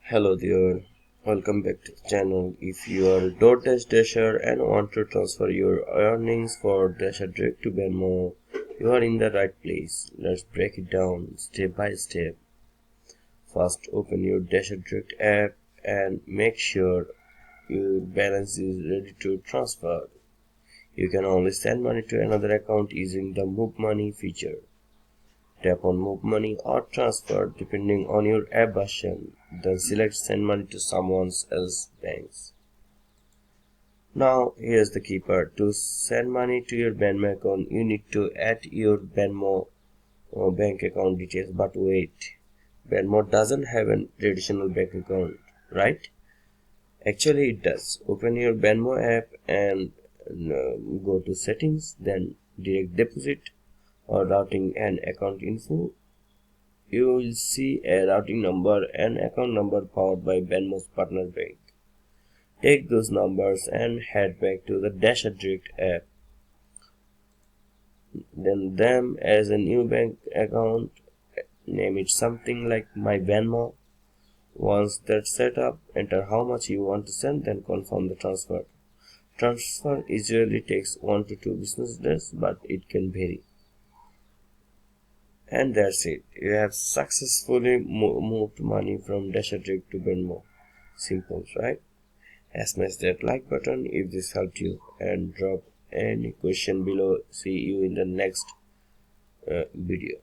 Hello there, welcome back to the channel. If you are a DoorDash Dasher and want to transfer your earnings for DasherDirect to Venmo, you are in the right place. Let's break it down step by step. First, open your DasherDirect app and make sure your balance is ready to transfer. You can only send money to another account using the Move Money feature. Tap on Move Money or Transfer depending on your app version, then select Send Money to someone else's banks. Now here's the key part. To send money to your Venmo account, you need to add your Venmo bank account details. But wait, Venmo doesn't have a traditional bank account, right? Actually it does. Open your Venmo app and go to Settings, then Direct Deposit or Routing and Account Info. You will see a routing number and account number powered by Venmo's partner bank. Take those numbers and head back to the DasherDirect app. Then them as a new bank account, name it something like My Venmo. Once that's set up, enter how much you want to send, then confirm the transfer. Transfer usually takes 1 to 2 business days, but it can vary. And that's it. You have successfully moved money from DasherDirect to Venmo. Simple, right? Smash that like button if this helped you and drop any question below. See you in the next video.